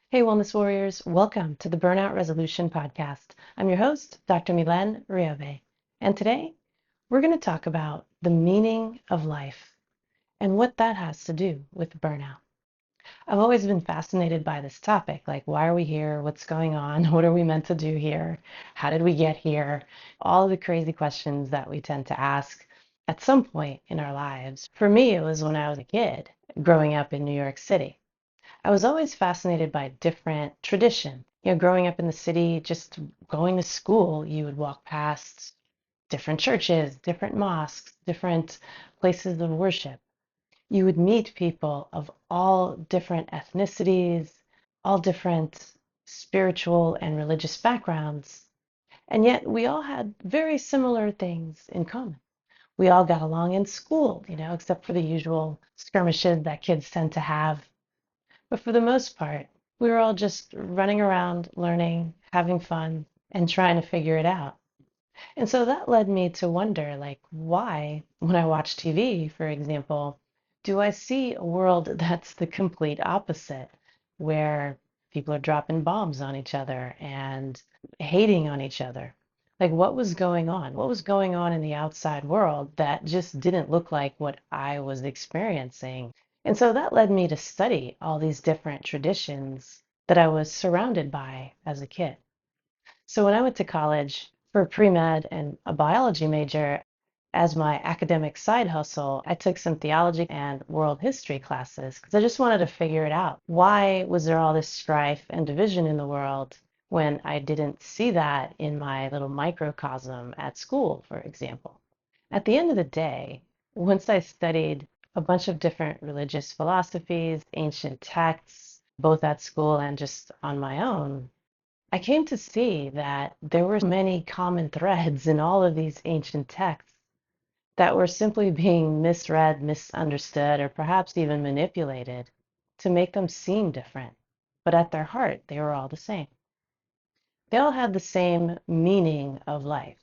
Hey, Wellness Warriors, welcome to the Burnout Resolution Podcast. I'm your host, Dr. Milen Riove, and today we're going to talk about the meaning of life and what that has to do with burnout. I've always been fascinated by this topic, like why are we here? What's going on? What are we meant to do here? How did we get here? All of the crazy questions that we tend to ask at some point in our lives. For me, it was when I was a kid growing up in New York City. I was always fascinated by different tradition. Growing up in the city, just going to school, you would walk past different churches, different mosques, different places of worship. You would meet people of all different ethnicities, all different spiritual and religious backgrounds, and yet we all had very similar things in common. We all got along in school, except for the usual skirmishes that kids tend to have, but for the most part, we were all just running around, learning, having fun, and trying to figure it out. And so that led me to wonder, like, why, when I watch TV, for example, do I see a world that's the complete opposite, where people are dropping bombs on each other and hating on each other? Like, what was going on? What was going on in the outside world that just didn't look like what I was experiencing? And so that led me to study all these different traditions that I was surrounded by as a kid. So when I went to college for pre-med and a biology major, as my academic side hustle, I took some theology and world history classes because I just wanted to figure it out. Why was there all this strife and division in the world when I didn't see that in my little microcosm at school, for example? At the end of the day, once I studied a bunch of different religious philosophies, ancient texts, both at school and just on my own, I came to see that there were many common threads in all of these ancient texts that were simply being misread, misunderstood, or perhaps even manipulated to make them seem different. But at their heart, they were all the same. They all had the same meaning of life,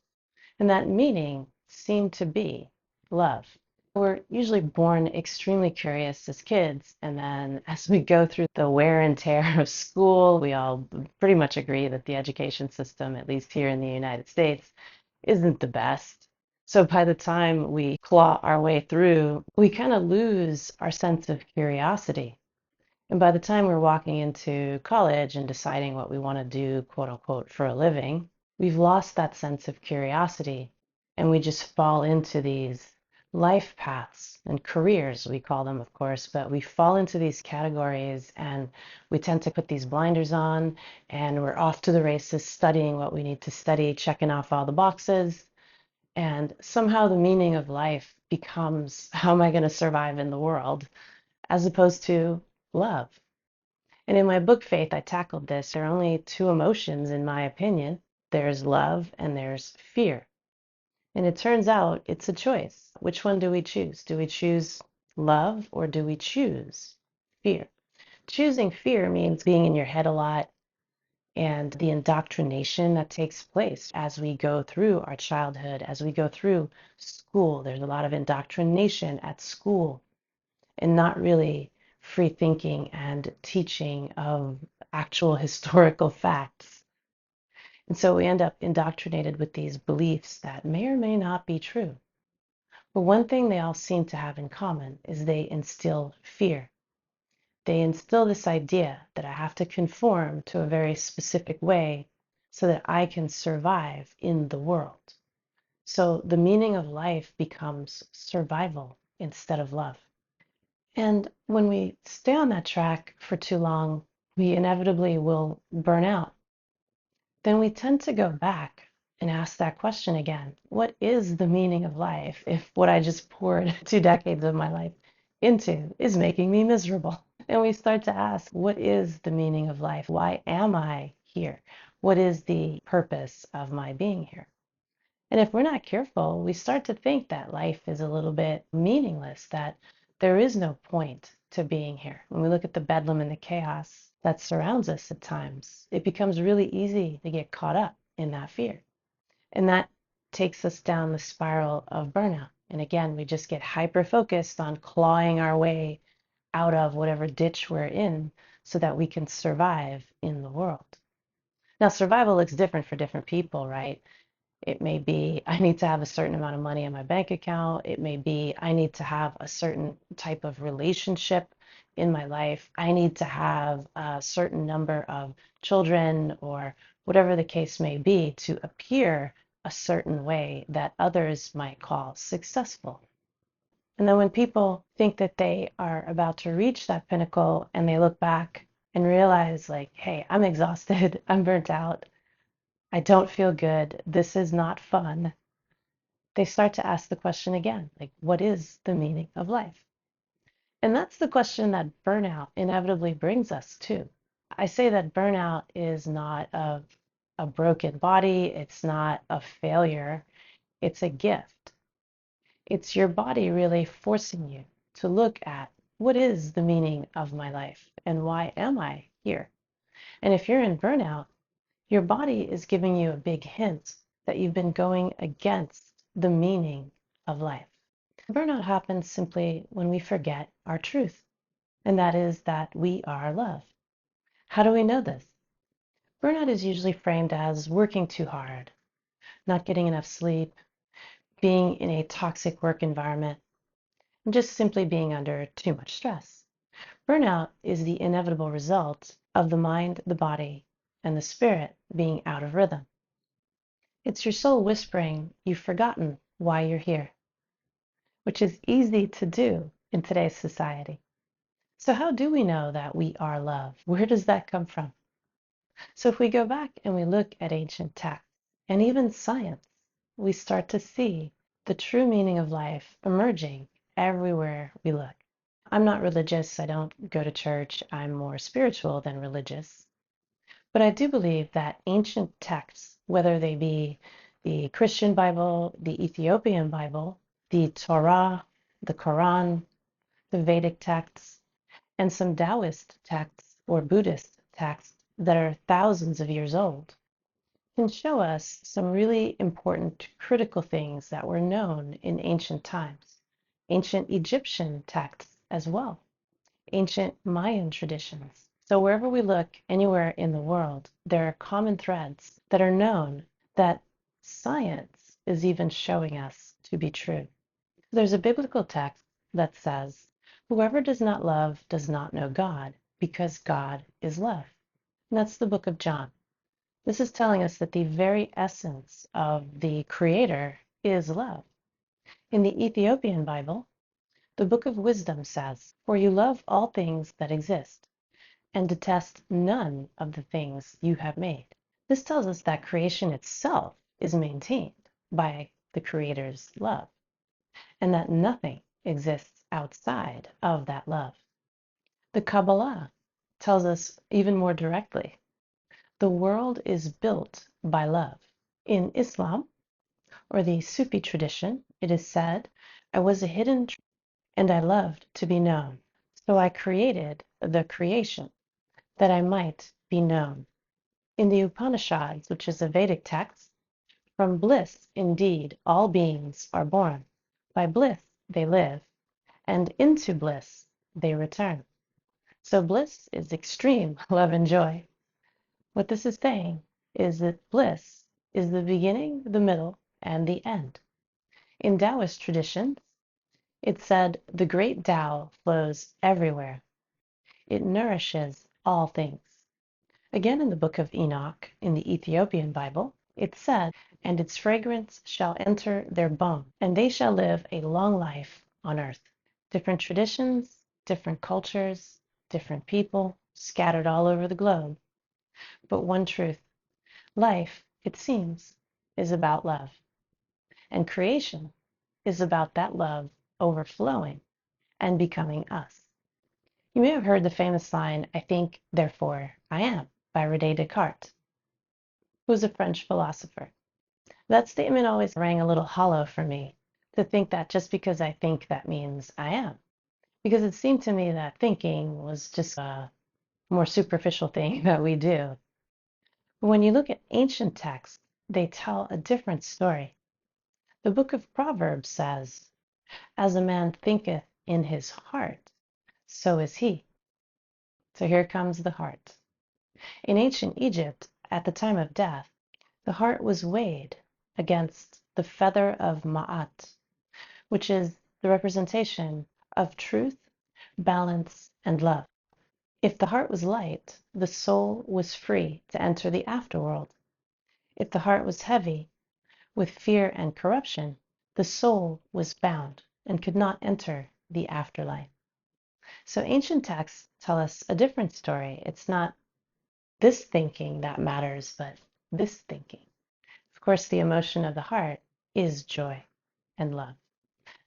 and that meaning seemed to be love. We're usually born extremely curious as kids, and then as we go through the wear and tear of school, we all pretty much agree that the education system, at least here in the United States, isn't the best. So by the time we claw our way through, we kind of lose our sense of curiosity. And by the time we're walking into college and deciding what we want to do, quote unquote, for a living, we've lost that sense of curiosity and we just fall into these life paths and careers, we call them, of course, but we fall into these categories and we tend to put these blinders on and we're off to the races studying what we need to study, checking off all the boxes. And somehow the meaning of life becomes how am I going to survive in the world, as opposed to love. And in my book, Faith, I tackled this. There are only two emotions, in my opinion. There's love and there's fear. And it turns out it's a choice. Which one do we choose? Do we choose love or do we choose fear? Choosing fear means being in your head a lot and the indoctrination that takes place as we go through our childhood, as we go through school. There's a lot of indoctrination at school and not really free thinking and teaching of actual historical facts. And so we end up indoctrinated with these beliefs that may or may not be true. But one thing they all seem to have in common is they instill fear. They instill this idea that I have to conform to a very specific way so that I can survive in the world. So the meaning of life becomes survival instead of love. And when we stay on that track for too long, we inevitably will burn out. Then we tend to go back and ask that question again. What is the meaning of life if what I just poured 2 decades of my life into is making me miserable? And we start to ask, what is the meaning of life? Why am I here? What is the purpose of my being here? And if we're not careful, we start to think that life is a little bit meaningless, that there is no point to being here. When we look at the bedlam and the chaos that surrounds us at times, it becomes really easy to get caught up in that fear. And that takes us down the spiral of burnout. And again, we just get hyper focused on clawing our way out of whatever ditch we're in so that we can survive in the world. Now, survival looks different for different people, right? It may be I need to have a certain amount of money in my bank account. It may be I need to have a certain type of relationship in my life. I need to have a certain number of children or whatever the case may be to appear a certain way that others might call successful. And then when people think that they are about to reach that pinnacle and they look back and realize, like, hey, I'm exhausted, I'm burnt out, I don't feel good, this is not fun, they start to ask the question again, like, what is the meaning of life? And that's the question that burnout inevitably brings us to. I say that burnout is not a broken body, it's not a failure, it's a gift. It's your body really forcing you to look at what is the meaning of my life and why am I here? And if you're in burnout, your body is giving you a big hint that you've been going against the meaning of life. Burnout happens simply when we forget our truth, and that is that we are love. How do we know this? Burnout is usually framed as working too hard, not getting enough sleep, being in a toxic work environment, and just simply being under too much stress. Burnout is the inevitable result of the mind, the body, and the spirit being out of rhythm. It's your soul whispering you've forgotten why you're here, which is easy to do in today's society. So how do we know that we are love? Where does that come from? So if we go back and we look at ancient texts and even science, we start to see the true meaning of life emerging everywhere we look. I'm not religious. I don't go to church. I'm more spiritual than religious. But I do believe that ancient texts, whether they be the Christian Bible, the Ethiopian Bible, the Torah, the Quran, the Vedic texts, and some Taoist texts or Buddhist texts that are thousands of years old, can show us some really important critical things that were known in ancient times. Ancient Egyptian texts as well, ancient Mayan traditions. So wherever we look, anywhere in the world, there are common threads that are known that science is even showing us to be true. There's a biblical text that says, whoever does not love does not know God, because God is love. And that's the book of John. This is telling us that the very essence of the Creator is love. In the Ethiopian Bible, the Book of Wisdom says, for you love all things that exist, and detest none of the things you have made. This tells us that creation itself is maintained by the Creator's love, and that nothing exists outside of that love. The Kabbalah tells us even more directly, the world is built by love. In Islam, or the Sufi tradition, it is said, I was a hidden truth, and I loved to be known. So I created the creation, that I might be known. In the Upanishads, which is a Vedic text, from bliss indeed all beings are born. By bliss they live, and into bliss they return. So bliss is extreme love and joy. What this is saying is that bliss is the beginning, the middle, and the end. In Taoist traditions, it said the great Tao flows everywhere. It nourishes all things. Again, in the book of Enoch, in the Ethiopian Bible, it said, and its fragrance shall enter their bone, and they shall live a long life on earth. Different traditions, different cultures, different people, scattered all over the globe. But one truth, life, it seems, is about love. And creation is about that love overflowing and becoming us. You may have heard the famous line, I think, therefore I am, by René Descartes, who was a French philosopher. That statement always rang a little hollow for me, to think that just because I think that means I am. Because it seemed to me that thinking was just a more superficial thing that we do. But when you look at ancient texts, they tell a different story. The book of Proverbs says, as a man thinketh in his heart, so is he. So here comes the heart. In ancient Egypt, at the time of death, the heart was weighed against the feather of Ma'at, which is the representation of truth, balance, and love. If the heart was light, the soul was free to enter the afterworld. If the heart was heavy with fear and corruption, the soul was bound and could not enter the afterlife. So ancient texts tell us a different story. It's not this thinking that matters, but this thinking. Of course, the emotion of the heart is joy and love.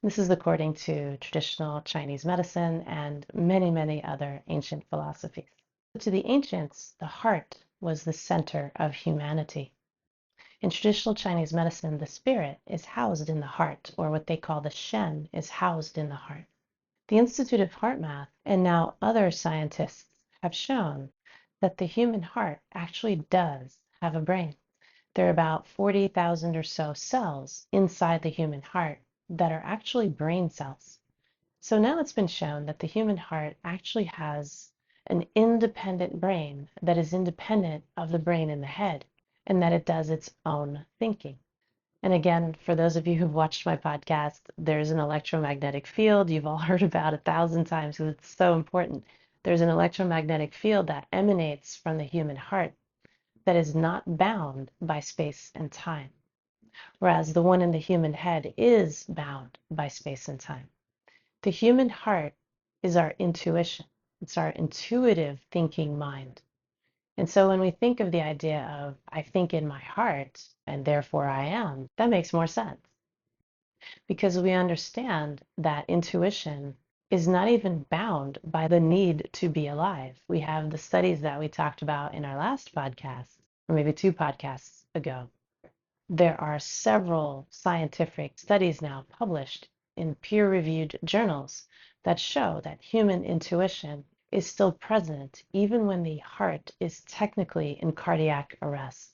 This is according to traditional Chinese medicine and many, many other ancient philosophies. To the ancients, the heart was the center of humanity. In traditional Chinese medicine, the spirit is housed in the heart, or what they call the Shen is housed in the heart. The Institute of HeartMath and now other scientists have shown that the human heart actually does have a brain. There are about 40,000 or so cells inside the human heart that are actually brain cells. So now it's been shown that the human heart actually has an independent brain that is independent of the brain in the head, and that it does its own thinking. And again, for those of you who've watched my podcast, there's an electromagnetic field. You've all heard about 1,000 times because it's so important. There's an electromagnetic field that emanates from the human heart that is not bound by space and time, whereas the one in the human head is bound by space and time. The human heart is our intuition. It's our intuitive thinking mind. And so when we think of the idea of, I think in my heart, and therefore I am, that makes more sense. Because we understand that intuition is not even bound by the need to be alive. We have the studies that we talked about in our last podcast, or maybe 2 podcasts ago. There are several scientific studies now published in peer-reviewed journals that show that human intuition is still present even when the heart is technically in cardiac arrest.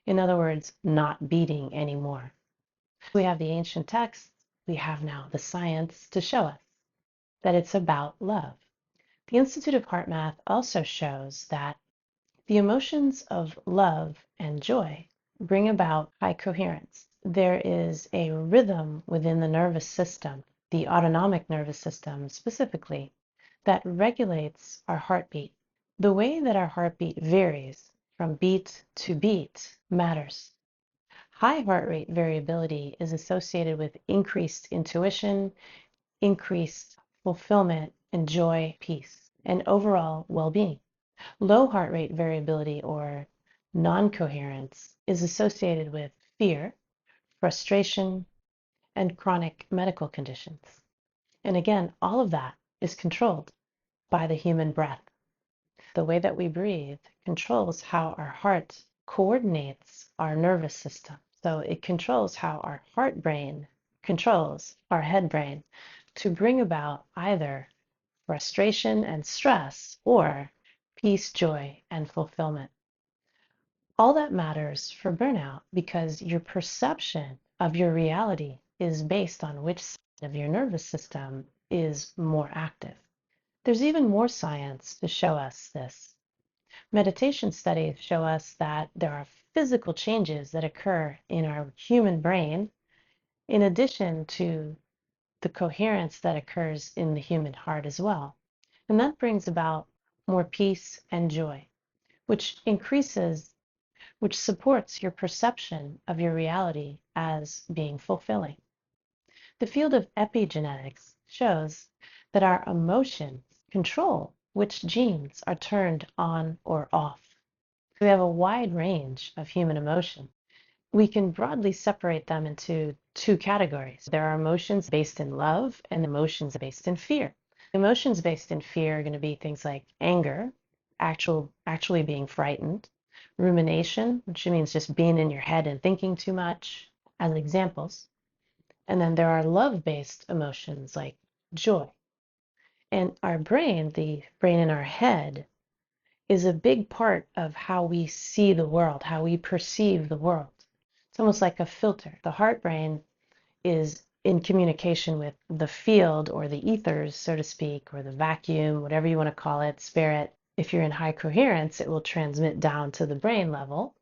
In other words, not beating anymore. We have the ancient texts, we have now the science to show us that it's about love. The Institute of HeartMath also shows that the emotions of love and joy bring about high coherence. There is a rhythm within the nervous system, the autonomic nervous system specifically, that regulates our heartbeat. The way that our heartbeat varies from beat to beat matters. High heart rate variability is associated with increased intuition, increased fulfillment, and joy, peace, and overall well-being. Low heart rate variability, or non-coherence, is associated with fear, frustration, and chronic medical conditions. And again, all of that is controlled by the human breath. The way that we breathe controls how our heart coordinates our nervous system. So it controls how our heart brain controls our head brain to bring about either frustration and stress or peace, joy, and fulfillment. All that matters for burnout because your perception of your reality is based on which side of your nervous system is more active. There's even more science to show us this. Meditation studies show us that there are physical changes that occur in our human brain in addition to the coherence that occurs in the human heart as well. And that brings about more peace and joy, which supports your perception of your reality as being fulfilling. The field of epigenetics shows that our emotions control which genes are turned on or off. We have a wide range of human emotion. We can broadly separate them into 2 categories. There are emotions based in love and emotions based in fear. Emotions based in fear are going to be things like anger, actually being frightened, rumination, which means just being in your head and thinking too much, as examples. And then there are love-based emotions like joy. And our brain, the brain in our head, is a big part of how we see the world, how we perceive the world. It's almost like a filter. The heart brain is in communication with the field or the ethers, so to speak, or the vacuum, whatever you want to call it, spirit. If you're in high coherence, it will transmit down to the brain level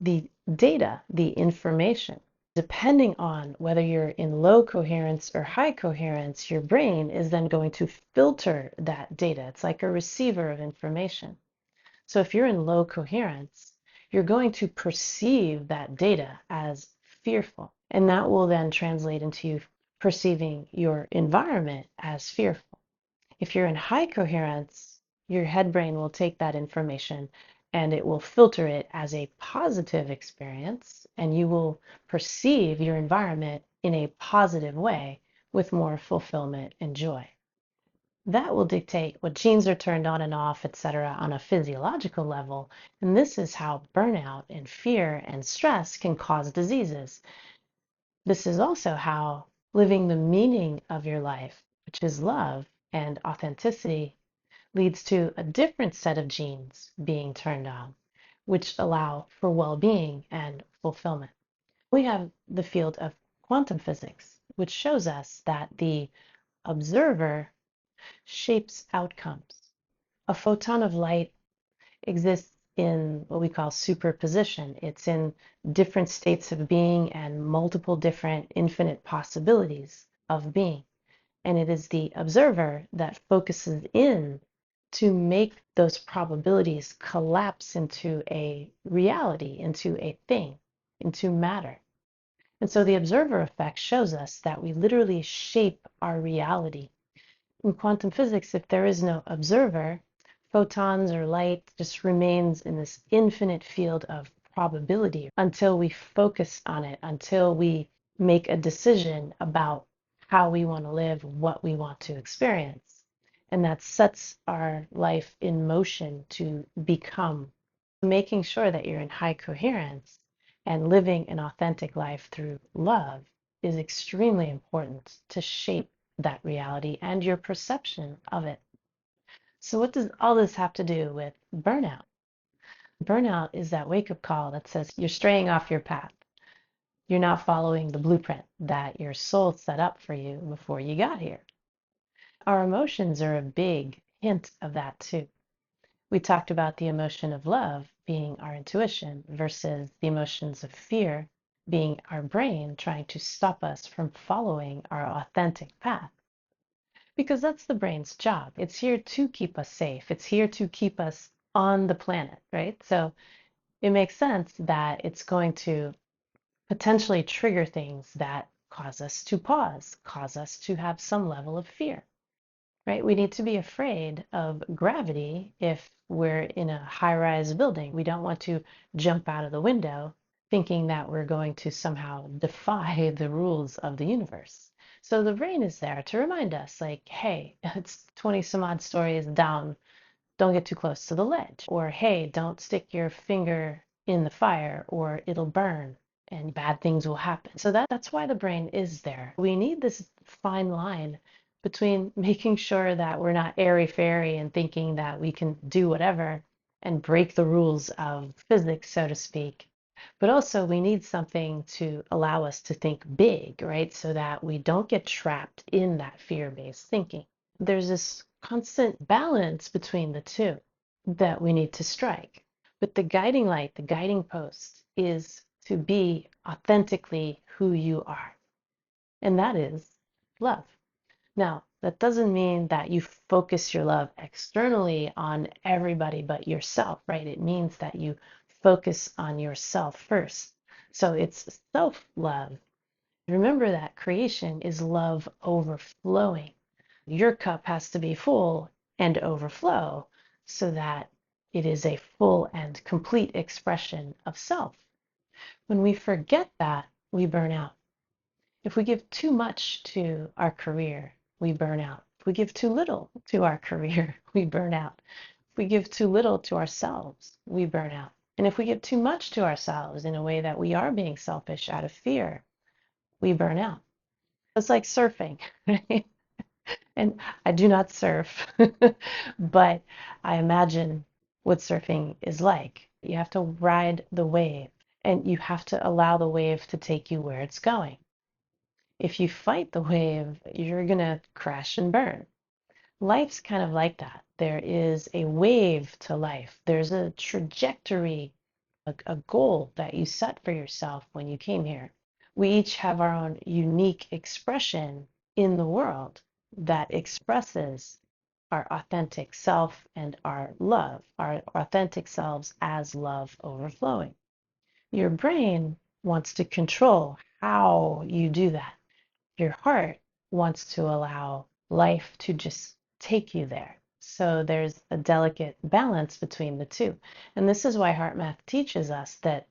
the data, the information. Depending on whether you're in low coherence or high coherence, your brain is then going to filter that data. It's like a receiver of information. So if you're in low coherence, you're going to perceive that data as fearful. And that will then translate into you perceiving your environment as fearful. If you're in high coherence, your head brain will take that information and it will filter it as a positive experience, and you will perceive your environment in a positive way with more fulfillment and joy. That will dictate what genes are turned on and off, etc., on a physiological level. And this is how burnout and fear and stress can cause diseases. This is also how living the meaning of your life, which is love and authenticity, leads to a different set of genes being turned on, which allow for well-being and fulfillment. We have the field of quantum physics, which shows us that the observer shapes outcomes. A photon of light exists in what we call superposition. It's in different states of being and multiple different infinite possibilities of being. And it is the observer that focuses in to make those probabilities collapse into a reality, into a thing, into matter. And so the observer effect shows us that we literally shape our reality. In quantum physics, if there is no observer, photons or light just remains in this infinite field of probability until we focus on it, until we make a decision about how we want to live, what we want to experience. And that sets our life in motion to become. Making sure that you're in high coherence and living an authentic life through love is extremely important to shape that reality and your perception of it. So what does all this have to do with burnout? Burnout is that wake-up call that says you're straying off your path. You're not following the blueprint that your soul set up for you before you got here. Our emotions are a big hint of that too. We talked about the emotion of love being our intuition versus the emotions of fear being our brain trying to stop us from following our authentic path. Because that's the brain's job. It's here to keep us safe. It's here to keep us on the planet, right? So it makes sense that it's going to potentially trigger things that cause us to pause, cause us to have some level of fear, right? We need to be afraid of gravity if we're in a high-rise building. We don't want to jump out of the window thinking that we're going to somehow defy the rules of the universe. So the brain is there to remind us, like, hey, it's 20 some odd stories down. Don't get too close to the ledge. Or, hey, don't stick your finger in the fire or it'll burn and bad things will happen. So that's why the brain is there. We need this fine line between making sure that we're not airy-fairy and thinking that we can do whatever and break the rules of physics, so to speak. But also we need something to allow us to think big, right? So that we don't get trapped in that fear-based thinking. There's this constant balance between the two that we need to strike. But the guiding light, the guiding post is to be authentically who you are. And that is love. Now, that doesn't mean that you focus your love externally on everybody but yourself, right? It means that you focus on yourself first. So it's self-love. Remember that creation is love overflowing. Your cup has to be full and overflow so that it is a full and complete expression of self. When we forget that, we burn out. If we give too much to our career, we burn out. If we give too little to our career, we burn out. If we give too little to ourselves, we burn out. And if we give too much to ourselves in a way that we are being selfish out of fear, we burn out. It's like surfing, right? And I do not surf, but I imagine what surfing is like. You have to ride the wave and you have to allow the wave to take you where it's going. If you fight the wave, you're going to crash and burn. Life's kind of like that. There is a wave to life. There's a trajectory, a goal that you set for yourself when you came here. We each have our own unique expression in the world that expresses our authentic self and our love, our authentic selves as love overflowing. Your brain wants to control how you do that. Your heart wants to allow life to just take you there. So there's a delicate balance between the two. And this is why HeartMath teaches us that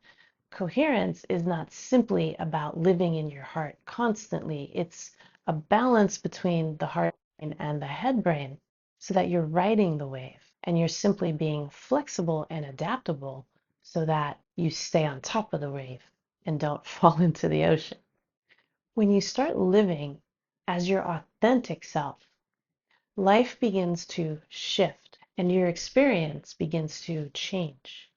coherence is not simply about living in your heart constantly. It's a balance between the heart brain and the head brain so that you're riding the wave and you're simply being flexible and adaptable so that you stay on top of the wave and don't fall into the ocean. When you start living as your authentic self, life begins to shift and your experience begins to change.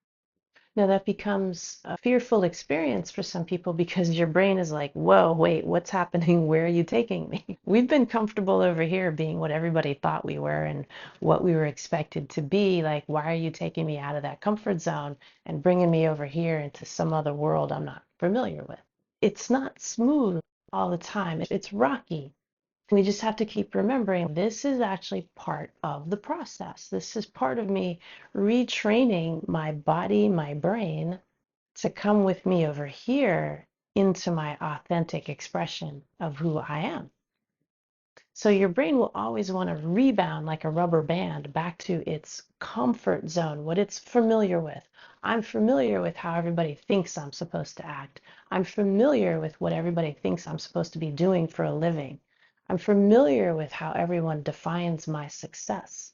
Now, that becomes a fearful experience for some people because your brain is like, whoa, wait, what's happening? Where are you taking me? We've been comfortable over here being what everybody thought we were and what we were expected to be. Like, why are you taking me out of that comfort zone and bringing me over here into some other world I'm not familiar with? It's not smooth all the time, it's rocky. We just have to keep remembering this is actually part of the process. This is part of me retraining my body, my brain to come with me over here into my authentic expression of who I am. So your brain will always want to rebound like a rubber band back to its comfort zone, what it's familiar with. I'm familiar with how everybody thinks I'm supposed to act. I'm familiar with what everybody thinks I'm supposed to be doing for a living. I'm familiar with how everyone defines my success.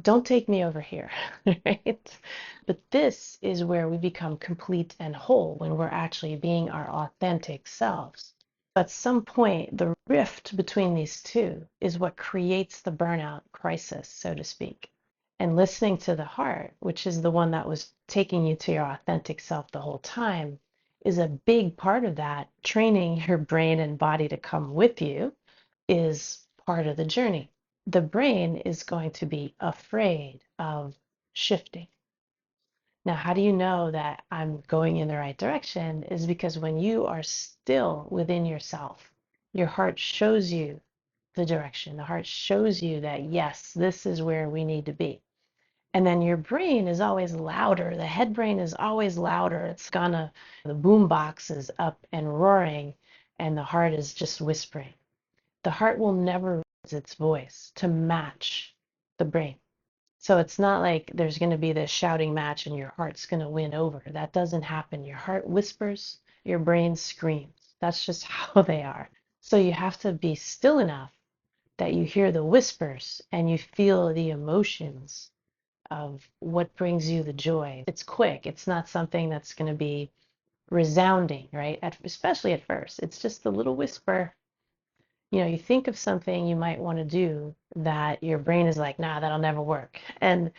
Don't take me over here, right? But this is where we become complete and whole when we're actually being our authentic selves. At some point, the rift between these two is what creates the burnout crisis, so to speak. And listening to the heart, which is the one that was taking you to your authentic self the whole time, is a big part of that. Training your brain and body to come with you is part of the journey. The brain is going to be afraid of shifting. Now, how do you know that I'm going in the right direction? Is because when you are still within yourself, your heart shows you the direction. The heart shows you that, yes, this is where we need to be. And then your brain is always louder. The head brain is always louder. The boom box is up and roaring, and the heart is just whispering. The heart will never raise its voice to match the brain. So it's not like there's going to be this shouting match and your heart's going to win over. That doesn't happen. Your heart whispers, your brain screams. That's just how they are. So you have to be still enough that you hear the whispers and you feel the emotions of what brings you the joy. It's quick. It's not something that's going to be resounding, right? Especially at first. It's just a little whisper. You think of something you might want to do that your brain is like, nah, that'll never work. And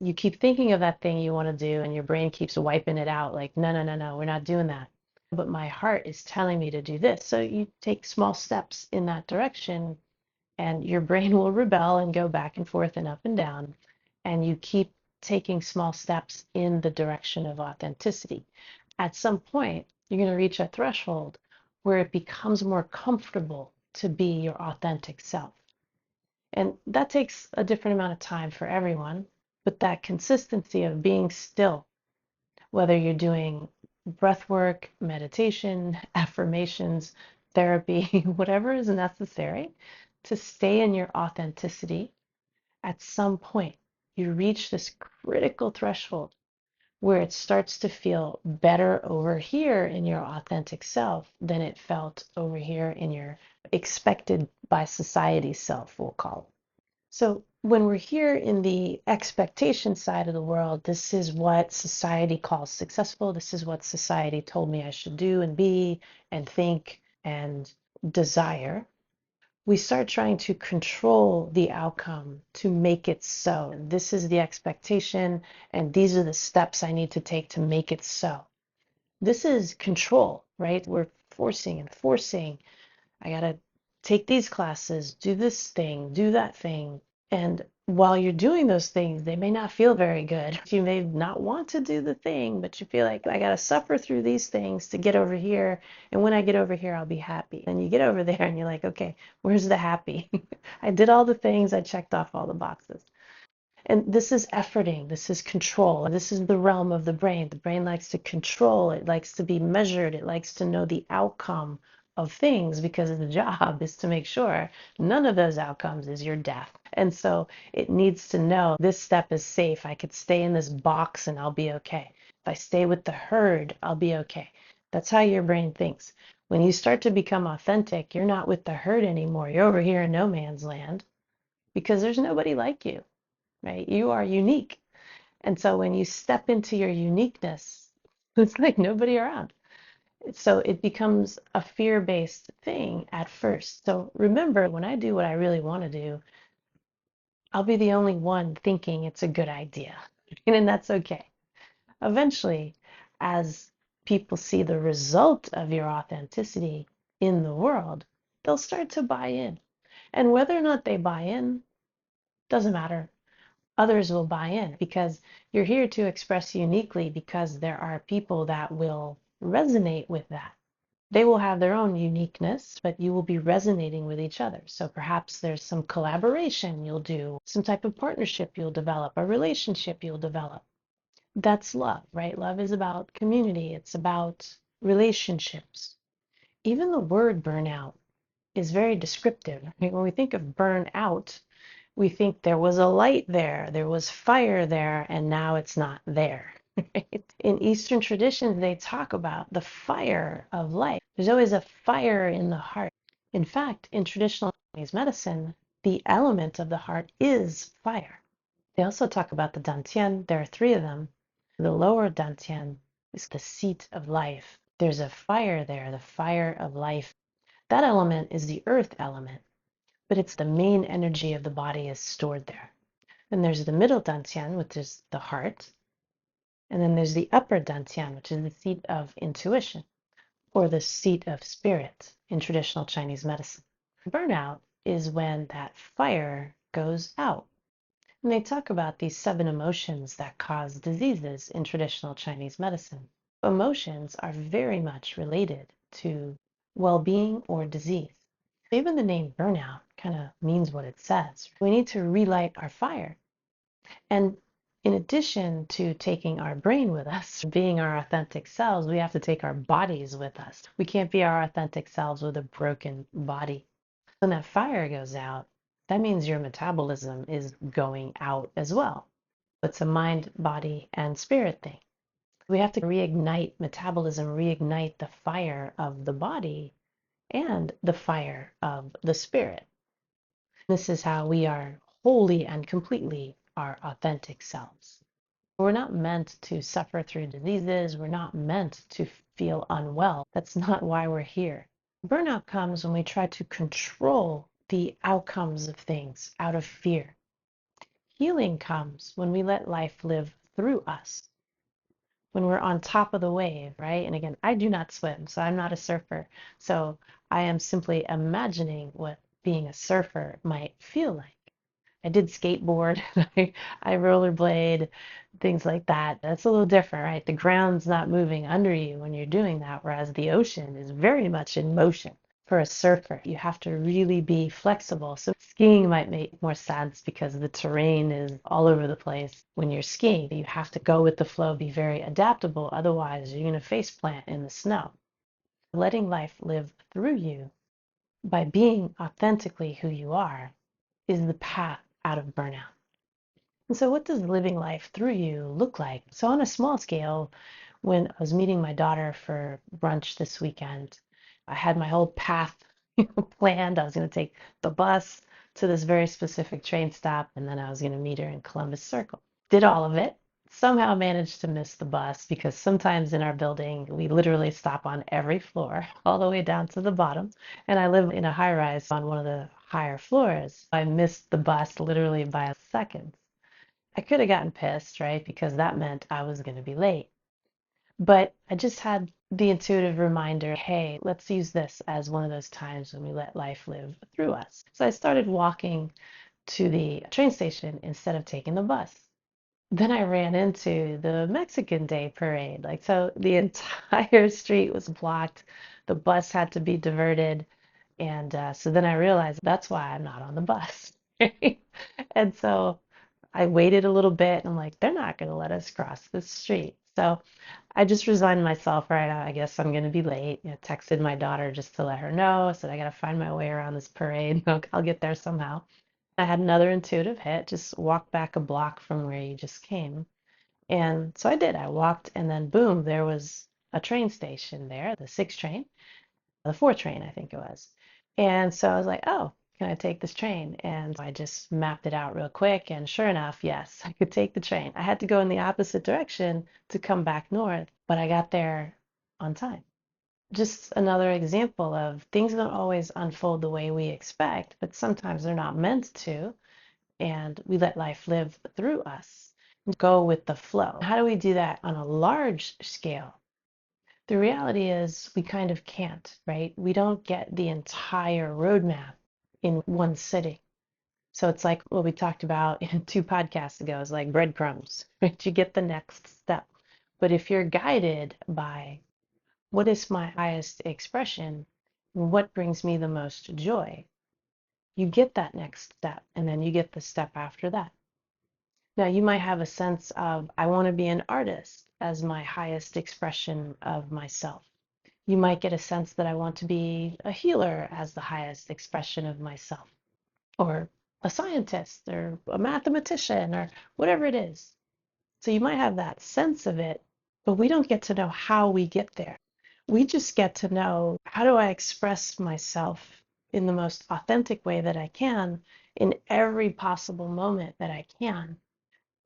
you keep thinking of that thing you want to do, and your brain keeps wiping it out like, no, no, no, no, we're not doing that. But my heart is telling me to do this. So you take small steps in that direction, and your brain will rebel and go back and forth and up and down. And you keep taking small steps in the direction of authenticity. At some point, you're going to reach a threshold where it becomes more comfortable to be your authentic self. And that takes a different amount of time for everyone, but that consistency of being still, whether you're doing breath work, meditation, affirmations, therapy, whatever is necessary to stay in your authenticity, at some point you reach this critical threshold where it starts to feel better over here in your authentic self than it felt over here in your expected by society self, we'll call it. So when we're here in the expectation side of the world, this is what society calls successful. This is what society told me I should do and be and think and desire. We start trying to control the outcome to make it so. This is the expectation, and these are the steps I need to take to make it so. This is control, right? We're forcing and forcing I got to take these classes, do this thing, do that thing. And while you're doing those things, they may not feel very good. You may not want to do the thing, but you feel like I got to suffer through these things to get over here. And when I get over here, I'll be happy. And you get over there and you're like, okay, where's the happy? I did all the things, I checked off all the boxes. And this is efforting, this is control. This is the realm of the brain. The brain likes to control, it likes to be measured, it likes to know the outcome of things because the job is to make sure none of those outcomes is your death. And so it needs to know this step is safe. I could stay in this box and I'll be okay. If I stay with the herd, I'll be okay. That's how your brain thinks. When you start to become authentic, you're not with the herd anymore. You're over here in no man's land because there's nobody like you. Right? You are unique. And so when you step into your uniqueness, it's like nobody around. So it becomes a fear-based thing at first. So remember, when I do what I really want to do, I'll be the only one thinking it's a good idea. And that's okay. Eventually, as people see the result of your authenticity in the world, they'll start to buy in. And whether or not they buy in doesn't matter. Others will buy in because you're here to express uniquely because there are people that will resonate with that. They will have their own uniqueness, but you will be resonating with each other. So perhaps there's some collaboration you'll do, some type of partnership you'll develop, a relationship you'll develop. That's love, right? Love is about community. It's about relationships. Even the word burnout is very descriptive. I mean, when we think of burn out, we think there was a light there, there was fire there, and now it's not there. Right? In Eastern traditions, they talk about the fire of life. There's always a fire in the heart. In fact, in traditional Chinese medicine, the element of the heart is fire. They also talk about the dantian. There are three of them. The lower dantian is the seat of life. There's a fire there, the fire of life. That element is the earth element, but it's the main energy of the body is stored there. Then there's the middle dantian, which is the heart. And then there's the upper dantian, which is the seat of intuition or the seat of spirit in traditional Chinese medicine. Burnout is when that fire goes out. And they talk about these 7 emotions that cause diseases in traditional Chinese medicine. Emotions are very much related to well-being or disease. Even the name burnout kind of means what it says. We need to relight our fire. And in addition to taking our brain with us, being our authentic selves, we have to take our bodies with us. We can't be our authentic selves with a broken body. When that fire goes out, that means your metabolism is going out as well. It's a mind, body, and spirit thing. We have to reignite metabolism, reignite the fire of the body and the fire of the spirit. This is how we are wholly and completely our authentic selves. We're not meant to suffer through diseases. We're not meant to feel unwell. That's not why we're here. Burnout comes when we try to control the outcomes of things out of fear. Healing comes when we let life live through us, when we're on top of the wave, right? And again, I do not swim, so I'm not a surfer. So I am simply imagining what being a surfer might feel like. I did skateboard, I rollerblade, things like that. That's a little different, right? The ground's not moving under you when you're doing that, whereas the ocean is very much in motion. For a surfer, you have to really be flexible. So skiing might make more sense because the terrain is all over the place. When you're skiing, you have to go with the flow, be very adaptable. Otherwise, you're going to face plant in the snow. Letting life live through you by being authentically who you are is the path out of burnout. And so what does living life through you look like? So on a small scale, when I was meeting my daughter for brunch this weekend, I had my whole path planned. I was going to take the bus to this very specific train stop, and then I was going to meet her in Columbus Circle. Did all of it. Somehow managed to miss the bus because sometimes in our building, we literally stop on every floor, all the way down to the bottom. And I live in a high rise on one of the higher floors. I missed the bus literally by a second. I could have gotten pissed, right? Because that meant I was going to be late. But I just had the intuitive reminder, hey, let's use this as one of those times when we let life live through us. So I started walking to the train station instead of taking the bus. Then I ran into the Mexican Day parade. Like, so the entire street was blocked. The bus had to be diverted. And so then I realized that's why I'm not on the bus. And so I waited a little bit and I'm like, they're not going to let us cross the street. So I just resigned myself, right? I guess I'm going to be late. Texted my daughter just to let her know. I said, I got to find my way around this parade. I'll get there somehow. I had another intuitive hit, just walk back a block from where you just came. And so I did. I walked, and then boom, there was a train station there, the 6 train, the 4 train, I think it was. And so I was like, oh, can I take this train? And I just mapped it out real quick. And sure enough, yes, I could take the train. I had to go in the opposite direction to come back north, but I got there on time. Just another example of things don't always unfold the way we expect, but sometimes they're not meant to, and we let life live through us. Go with the flow. How do we do that on a large scale? The reality is we kind of can't, right? We don't get the entire roadmap in one sitting. So it's like what we talked about in 2 podcasts ago, is like breadcrumbs, right? You get the next step. But if you're guided by what is my highest expression, what brings me the most joy, you get that next step, and then you get the step after that. Now, you might have a sense of, I want to be an artist as my highest expression of myself. You might get a sense that I want to be a healer as the highest expression of myself, or a scientist, or a mathematician, or whatever it is. So you might have that sense of it, but we don't get to know how we get there. We just get to know, how do I express myself in the most authentic way that I can in every possible moment that I can.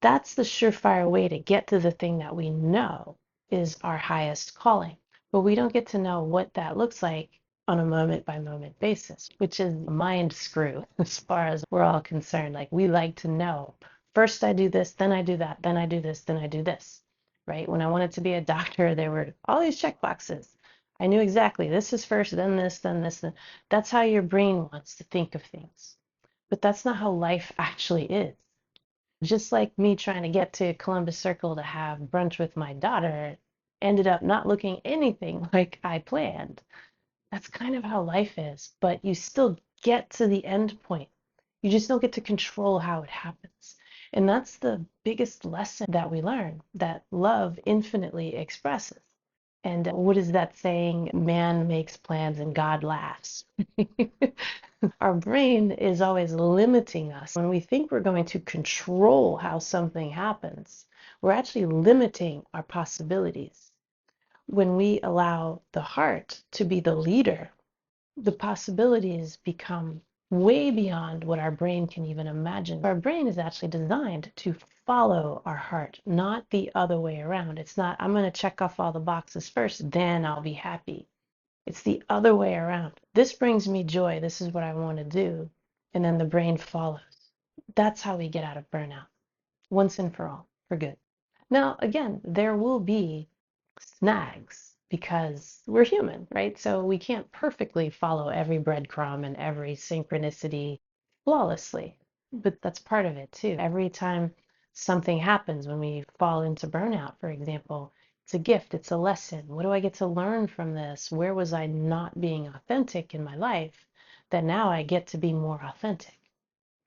That's the surefire way to get to the thing that we know is our highest calling. But we don't get to know what that looks like on a moment by moment basis, which is a mind screw as far as we're all concerned. Like, we like to know, first I do this, then I do that, then I do this, then I do this, right? When I wanted to be a doctor, there were all these check boxes. I knew exactly this is first, then this, then this. Then. That's how your brain wants to think of things. But that's not how life actually is. Just like me trying to get to Columbus Circle to have brunch with my daughter ended up not looking anything like I planned. That's kind of how life is, but you still get to the end point. You just don't get to control how it happens. And that's the biggest lesson that we learn, that love infinitely expresses. And what is that saying? Man makes plans and God laughs. Our brain is always limiting us. When we think we're going to control how something happens, we're actually limiting our possibilities. When we allow the heart to be the leader, the possibilities become way beyond what our brain can even imagine. Our brain is actually designed to follow our heart, not the other way around. It's not, I'm going to check off all the boxes first, then I'll be happy. It's the other way around. This brings me joy. This is what I want to do. And then the brain follows. That's how we get out of burnout, once and for all, for good. Now, again, there will be snags because we're human, right? So we can't perfectly follow every breadcrumb and every synchronicity flawlessly, but that's part of it too. Every time something happens, when we fall into burnout, for example, it's a gift, it's a lesson. What do I get to learn from this? Where was I not being authentic in my life that now I get to be more authentic?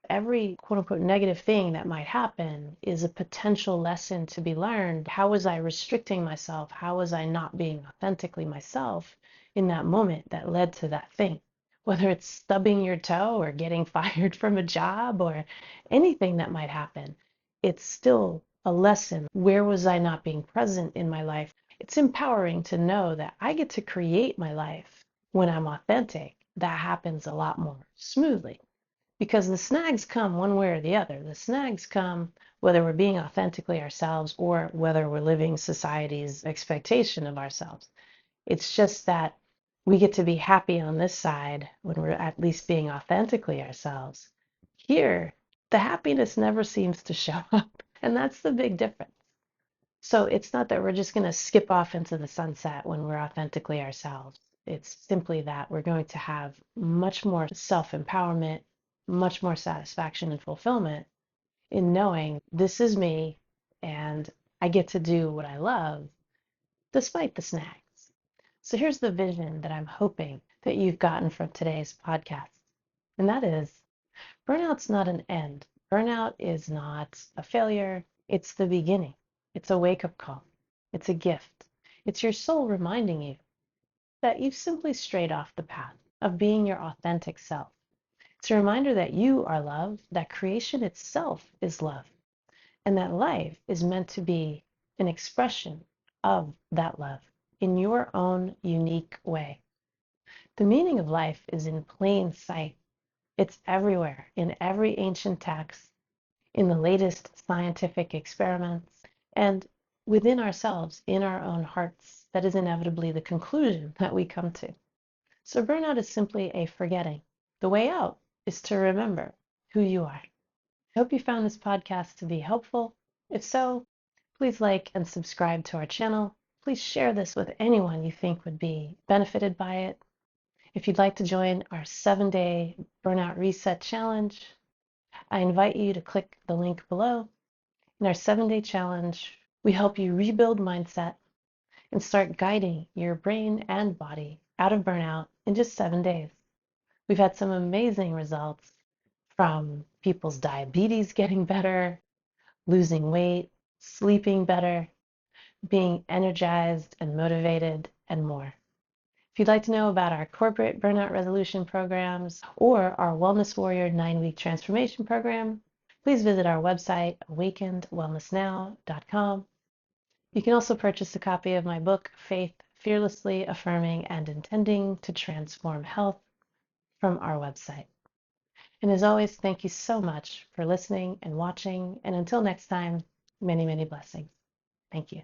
Every quote unquote negative thing that might happen is a potential lesson to be learned. How was I restricting myself? How was I not being authentically myself in that moment that led to that thing? Whether it's stubbing your toe or getting fired from a job or anything that might happen, it's still a lesson. Where was I not being present in my life? It's empowering to know that I get to create my life when I'm authentic. That happens a lot more smoothly. Because the snags come one way or the other. The snags come whether we're being authentically ourselves or whether we're living society's expectation of ourselves. It's just that we get to be happy on this side when we're at least being authentically ourselves. Here, the happiness never seems to show up. And that's the big difference. So it's not that we're just going to skip off into the sunset when we're authentically ourselves. It's simply that we're going to have much more self-empowerment, much more satisfaction and fulfillment in knowing this is me and I get to do what I love despite the snags. So here's the vision that I'm hoping that you've gotten from today's podcast. And that is burnout's not an end. Burnout is not a failure. It's the beginning. It's a wake-up call. It's a gift. It's your soul reminding you that you've simply strayed off the path of being your authentic self. It's a reminder that you are love, that creation itself is love, and that life is meant to be an expression of that love in your own unique way. The meaning of life is in plain sight. It's everywhere, in every ancient text, in the latest scientific experiments, and within ourselves, in our own hearts. That is inevitably the conclusion that we come to. So burnout is simply a forgetting. The way out is to remember who you are. I hope you found this podcast to be helpful. If so, please like and subscribe to our channel. Please share this with anyone you think would be benefited by it. If you'd like to join our 7-day Burnout Reset Challenge, I invite you to click the link below. In our 7-day challenge, we help you rebuild mindset and start guiding your brain and body out of burnout in just 7 days. We've had some amazing results from people's diabetes getting better, losing weight, sleeping better, being energized and motivated, and more. If you'd like to know about our corporate burnout resolution programs or our Wellness Warrior 9-week transformation program, please visit our website, awakenedwellnessnow.com. You can also purchase a copy of my book, Faith, Fearlessly Affirming and Intending to Transform Health, from our website. And as always, thank you so much for listening and watching. And until next time, many, many blessings. Thank you.